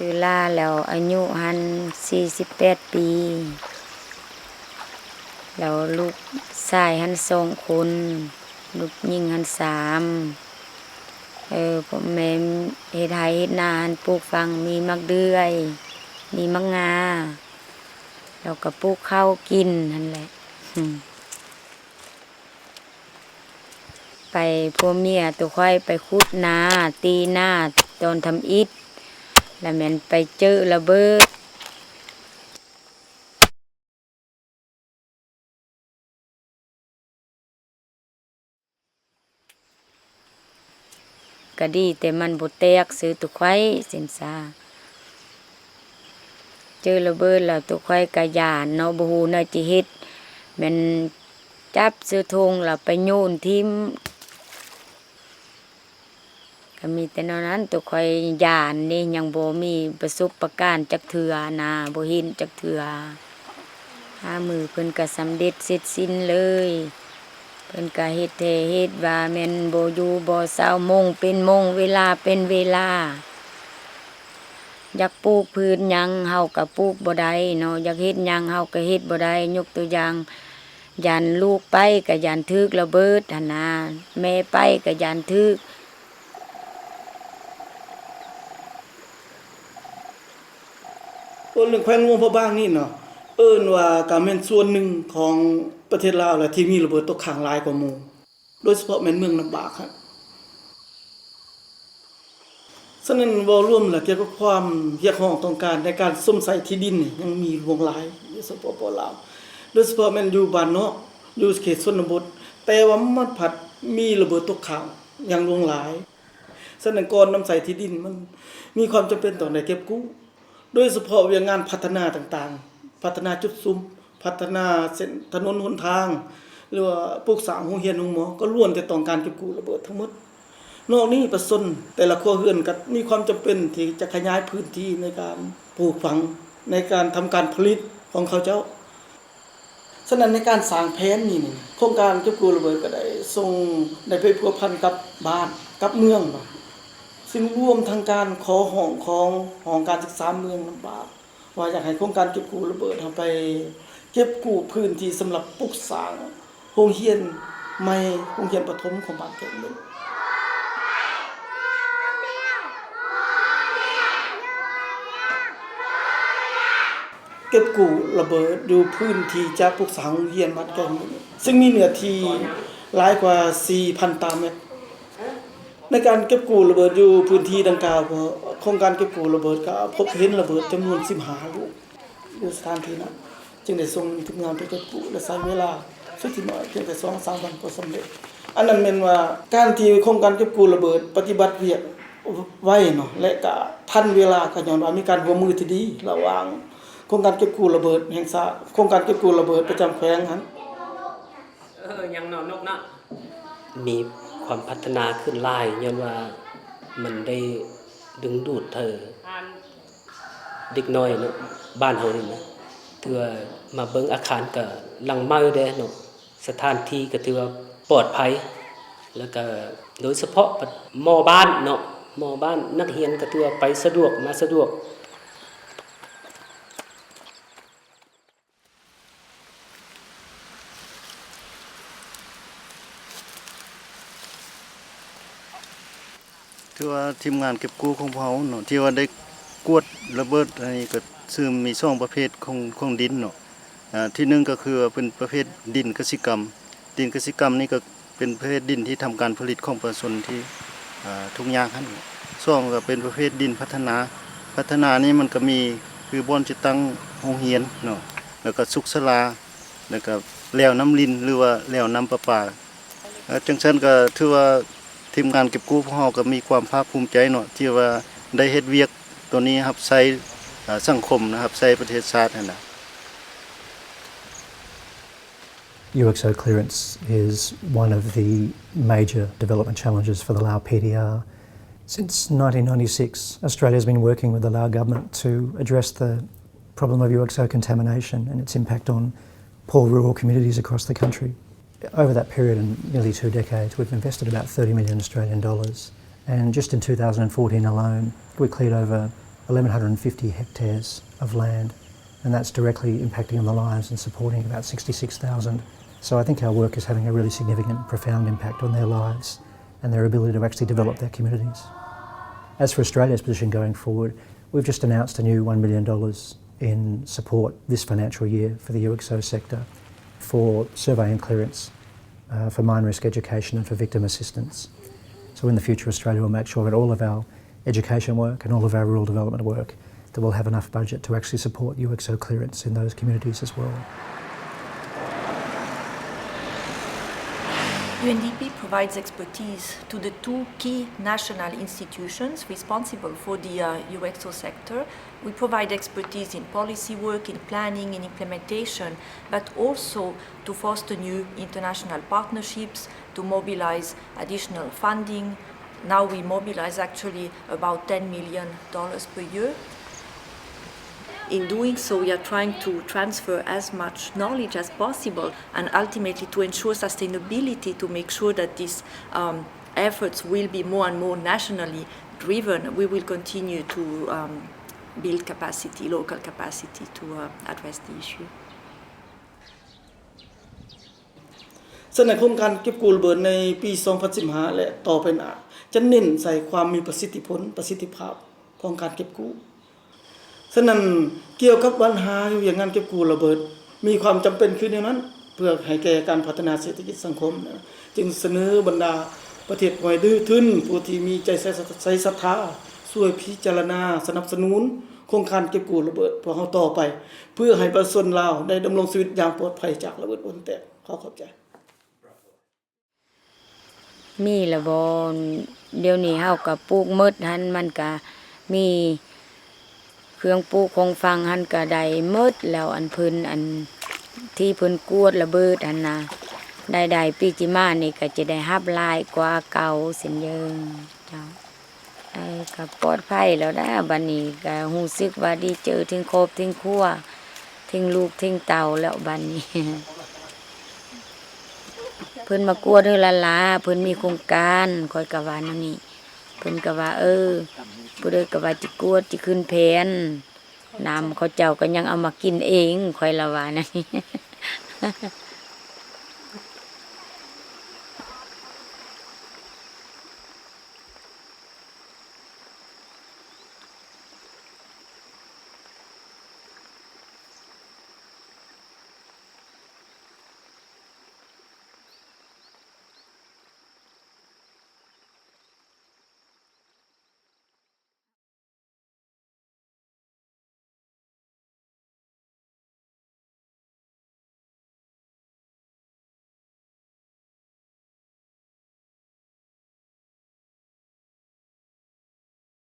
ซื้อลาแล้วอายุหัน48 ปีแล้วลูกชายหัน2 คนลูกหญิงหัน3พ่อแม่เฮ็ดไร่เฮ็ดนาหันปลูกฝังมีมักเดือยมีมักงาแล้วก็ปลูกข้าวกินนั่นแหละไปพวกเมียตัวค่อยไปขุดนาตีนาตอนทำอิฐแล้วแม่นไปเจอระเบิดก็ดีแต่มันบ่แตกซื้อตัวค่อยเส้นซาเจอระเบิดแล้วตัวค่อยก็ย่านเนาะบ่ฮู้น่าจิเฮ็ดแม่นจับซื้อธงแล้วไปโยนทิ่มก็มีแต่เท่านั้นตัวค่อยย่านนี่ยังบ่มีประสบการณ์จักเทื่อนะบ่เห็นจักเทื่อหามือเพิ่นก็สำเร็จเสร็จสิ้นเลยเพิ่นก็เฮ็ดแท้เฮ็ดว่าแม่นบ่อยู่บ่เช้าโมงเป็นโมงเวลาเป็นเวลาอยากปลูกพืชหยังเฮาก็ปลูกบ่ได้เนาะอยากเฮ็ดหยังเฮาก็เฮ็ดบ่ได้ยกตัวอย่างยันลูกไปก็ยันถึกระเบิดหั่นน่ะแม่ไปก็ยันถึกเรื่องแขวงหลวงพระบางนี่เนาะว่าก็แม่นส่วนหนึ่งของประเทศลาวแหละที่มีระเบิดตกค้างหลายกว่าหมู่โดยเฉพาะแม่นเมืองลำบากครับฉะนั้นบ่รวมแล้วเกี่ยวกับความเรียกร้องต้องการในการสมใส่ที่ดินนี่ยังมีหลวงหลายอยู่สปปลาวโดยเฉพาะแม่นอยู่บ้านเนาะอยู่เขตชนบทแต่ว่ามันผัดมีระเบิดตกค้างอย่างหลวงหลายฉะนั้นก่อนนำใส่ที่ดินมันมีความจำเป็นต้องได้เก็บกู้โดยเฉพาะเรื่องงานพัฒนาต่างๆพัฒนาจุดซุ้มพัฒนาเส้นถนนหนทางหรือว่าปลูกสร้างโรงเรียนโรงหมอก็ล้วนแต่ต้องการเก็บกู้ระเบิดทั้งหมดนอกนี้ประชาชนแต่ละครัวเรือนก็มีความจำเป็นที่จะขยายพื้นที่ในการปลูกฝังในการทำการผลิตของเขาเจ้าฉะนั้นในการสร้างแผนนี่โครงการเก็บกู้ระเบิดก็ได้ส่งได้ไปพัวพันกับบ้านกับเมืองซึ่งรวมทางการขอห้องการศึกษาเมืองลำบากว่าอยากให้โครงการเก็บกู้ระเบิดเอาไปเก็บกู้พื้นที่สำหรับปลูกสร้างโรงเรียนใหม่โรงเรียนประถมของบ้านแก่นเลยเก็บกู้ระเบิดอยู่พื้นที่จะปลูกสร้างโรงเรียนบ้านแก่นซึ่งมีเนื้อที่หลายกว่า 4,000 ตารางเมตรในการเก็บกู้ระเบิดอยู่พื้นที่ดังกล่าวโครงการเก็บกู้ระเบิดก็พบเห็นระเบิดจำนวน15ลูกอยู่สถานที่นั้นจึงได้ส่งทีมงานไปเก็บกู้และใช้เวลาสุดที่น้อยเพียงแต่ 2-3 วันก็สำเร็จอันนั้นแม่นว่าการที่โครงการเก็บกู้ระเบิดปฏิบัติเวียกไว้เนาะและก็ทันเวลาก็ย้อนว่ามีการร่วมมือที่ดีระหว่างโครงการเก็บกู้ระเบิดแห่งชาติโครงการเก็บกู้ระเบิดประจำแขวงนั้นยังนอนกนะมีความพัฒนาขึ้นหลายย้อนว่ามันได้ดึงดูดเด็กน้อยเนาะบ้านเฮานี่นะถือว่ามาเบิ่งอาคารก็หลังใหม่เด้เนาะสถานที่ก็ถือว่าปลอดภัยแล้วก็โดยเฉพาะหม้อบ้านเนาะหม้อบ้านนักเรียนก็ถือว่าไปสะดวกมาสะดวกที่ว่าทีมงานเก็บกู้ของเขาเนาะที่ว่าได้กวดระเบิดอันนี้ก็ซึ่งมี2ประเภทของดินเนาะที่หนึ่งก็คือเป็นประเภทดินกสิกรรมดินกสิกรรมนี่ก็เป็นประเภทดินที่ทำการผลิตของประชาชนที่ทุกอย่างหั่น2ก็เป็นประเภทดินพัฒนานี่มันก็มีคือบ่อนจะตั้งโรงเรียนเนาะแล้วก็สุขศาลาแล้วก็แล้วน้ำลินหรือว่าแล้วน้ำประปาจังซั่นก็ถือว่าทีมงานเก็บกู้ของเฮาก็มีความภาคภูมิใจเนาะที่ว่าได้เฮ็ดเวียกตัวนี้รับใช้สังคมนะครับใช้ประเทศชาตินั่นน่ะ UXO clearance is one of the major development challenges for the Lao PDR. Since 1996, Australia has been working with the Lao government to address the problem of UXO contamination and its impact on poor rural communities across the country. Over that period, in nearly 2 decades, we've invested about $30 million Australian dollars, and just in 2014 alone, we cleared over 1,150 hectares of land, and that's directly impacting on the lives and supporting about 66,000. So I think our work is having a really significant, profound impact on their lives and their ability to actually develop their communities. As for Australia's position going forward, we've just announced a new $1 million in support this financial year for the UXO sector for survey and clearance, for mine risk education and for victim assistance. So in the future, Australia will make sure that all of our education work and all of our rural development work, that we'll have enough budget to actually support UXO clearance in those communities as well. UNDP provides expertise to the two key national institutions responsible for the UXO sector. We provide expertise in policy work, in planning, in implementation, but also to foster new international partnerships, to mobilize additional funding. Now we mobilize actually about $10 million per year. In doing so, we are trying to transfer as much knowledge as possible and ultimately to ensure sustainability, to make sure that these efforts will be more and more nationally driven. We will continue to build capacity, local capacity to address the issue. ซึ่งในโครงการเก็บกู้ระเบิดในปี 2015 และต่อไปหน้าจะเน้นใส่ความมีประสิทธิผลประสิทธิภาพของการเก็บกู้ฉะนั้นเกี่ยวกับปัญหาอยู่อย่างงานเก็บกู้ระเบิดมีความจำเป็นคืออย่างนั้นเพื่อให้แก่การพัฒนาเศรษฐกิจสังคมจึงเสนอบรรดาประเทศหอยดื้อทึนผู้ที่มีใจใส่ศรัทธาช่วยพิจารณาสนับสนุนโครงการเก็บกู้ระเบิดพวกเฮาต่อไปเพื่อให้ประชาชนลาวได้ดำรงชีวิตอย่างปลอดภัยจากระเบิดปนแตกขอบใจมีละบ่เดี๋ยวนี้เฮาก็ปลูกหมดหันมันก็มีเครื่องปลูกของฟังหันก็ได้หมดแล้วอันเพิ่นอันที่เพิ่นกวดระเบิดอันน่ะได้ปีจิมานี่ก็จะได้รับหลายกว่าเก่าสินเยิงเจ้าก็ปลอดภัยแล้วนะบัดนี้ก็รู้สึกว่าดีเจอถึงครอบถึงครัวถึงลูกถึงเต้าแล้วบัดนี้ เพิ่นมากวดเด้อล่ะเพิ่นมีโครงการค่อยก็ว่านั่นนี่เพิ่นก็ว่าผู้ใดก็ว่าสิกวดสิขึ้นแผนน้ำเขาเจ้าก็ยังเอามากินเองค่อยละว่านั่นนี่